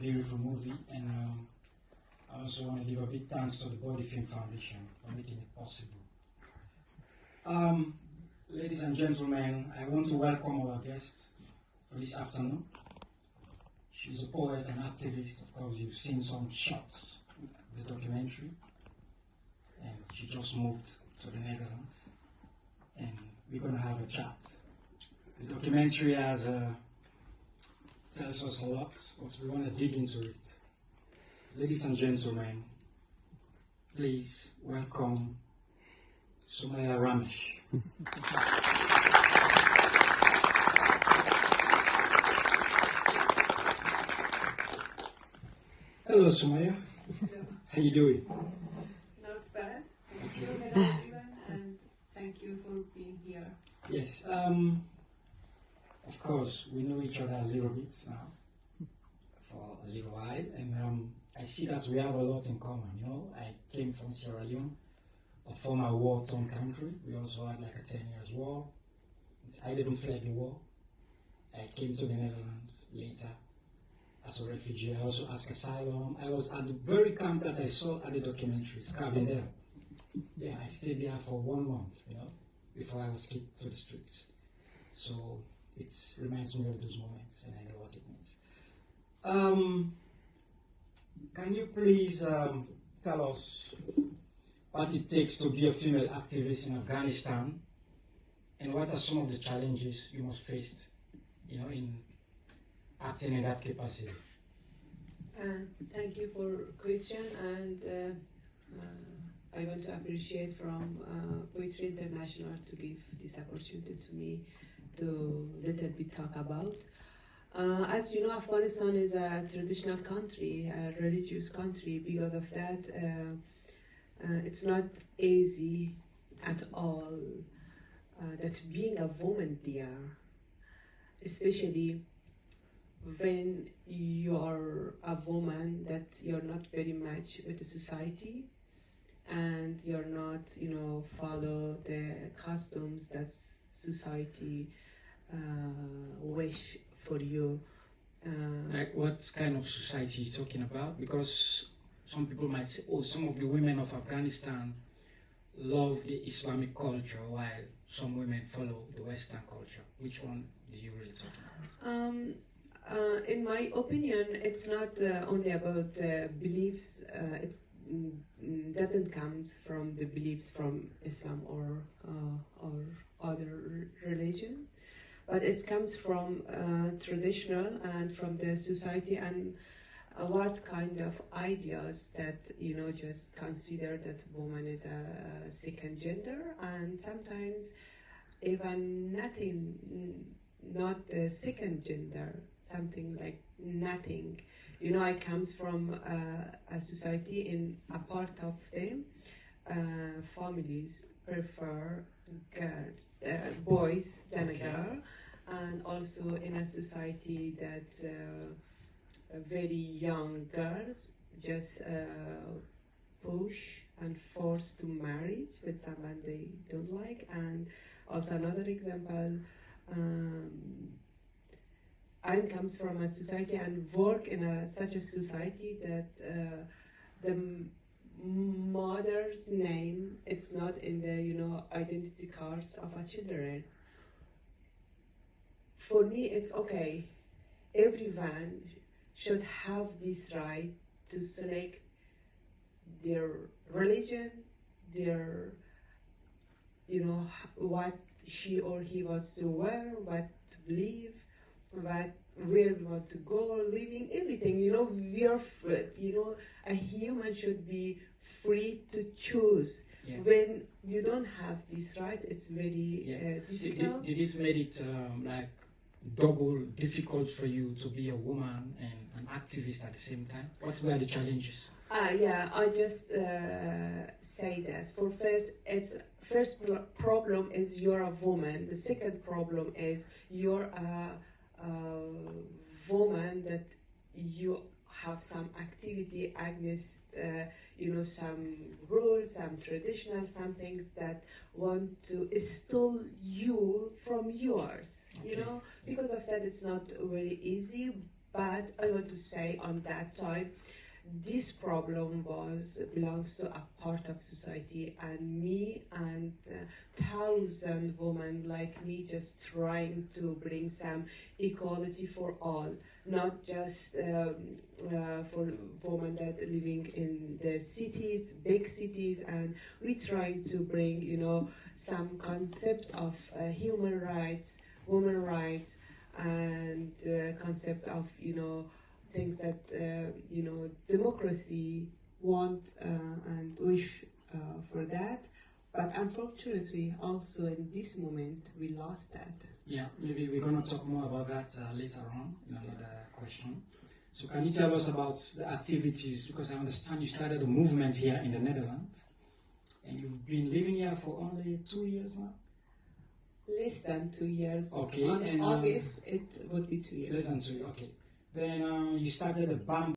Beautiful movie, and I also want to give a big thanks to the Body Film Foundation for making it possible. Ladies and gentlemen, I want to welcome our guest for this afternoon. She's a poet and activist. Of course, you've seen some shots of the documentary, and she just moved to the Netherlands, and we're going to have a chat. The documentary tells us a lot, but we want to dig into it. Ladies and gentlemen, please welcome Somaia Ramish. Hello, Somaia. Hello. How you doing? Not bad. Thank you. Hello, everyone, and thank you for being here. Yes. Of course, we know each other a little bit now, for a little while, and I see that we have a lot in common. You know, I came from Sierra Leone, a former war-torn country. We also had like a 10 years war. I didn't flee the war. I came to the Netherlands later as a refugee. I also asked asylum. I was at the very camp that I saw at the documentary, Scavender. Yeah, I stayed there for 1 month, you know, before I was kicked to the streets. So it reminds me of those moments, and I know what it means. Can you please tell us what it takes to be a female activist in Afghanistan, and what are some of the challenges you must face, you know, in acting in that capacity? Thank you for the question, and I want to appreciate from Poetry International to give this opportunity to me to little bit talk about. As you know, Afghanistan is a traditional country, a religious country. Because of that, it's not easy at all that being a woman there, especially when you are a woman, that you're not very much with the society, and you're not, you know, follow the customs that society wish for you. Like what kind of society are you talking about? Because some people might say, oh, some of the women of Afghanistan love the Islamic culture, while some women follow the Western culture. Which one do you really talk about? In my opinion, it's not only about beliefs. It doesn't come from the beliefs from Islam or other religion, but it comes from traditional and from the society, and what kind of ideas that, you know, just consider that woman is a second gender, and sometimes even not the second gender, something like nothing. You know, I comes from a society, in a part of them, families prefer boys than a girl, and also in a society that very young girls just push and force to marriage with someone they don't like. And also another example, I comes from a society and work in such a society that the mother's name, it's not in the, you know, identity cards of our children. For me, it's okay. Everyone should have this right to select their religion, their, you know, what she or he wants to wear, what to believe, where we want to go, living, everything. You know, we are free. You know, a human should be free to choose. Yeah. When you don't have this right, it's very difficult. Did it make it like double difficult for you to be a woman and an activist at the same time? What were the challenges? Yeah, I just say this. For first problem is you're a woman. The second problem is you're a woman that you have some activity against, you know, some rules, some traditional, some things that want to steal you from yours. Okay. You know, because of that, it's not very easy. But I want to say on that time, this problem belongs to a part of society, and me and 1,000 women like me just trying to bring some equality for all, not just for women that living in the cities, big cities, and we trying to bring, some concept of human rights, women rights, and concept of, things that democracy want and wish for that, but unfortunately also in this moment we lost that. Yeah, maybe we're going to talk more about that later on in another question. So can you tell us about the activities, because I understand you started a movement here in the Netherlands and you've been living here for only 2 years now? Less than 2 years. Okay. On August it would be 2 years. Less than 2 years, okay. Then you started a bamboo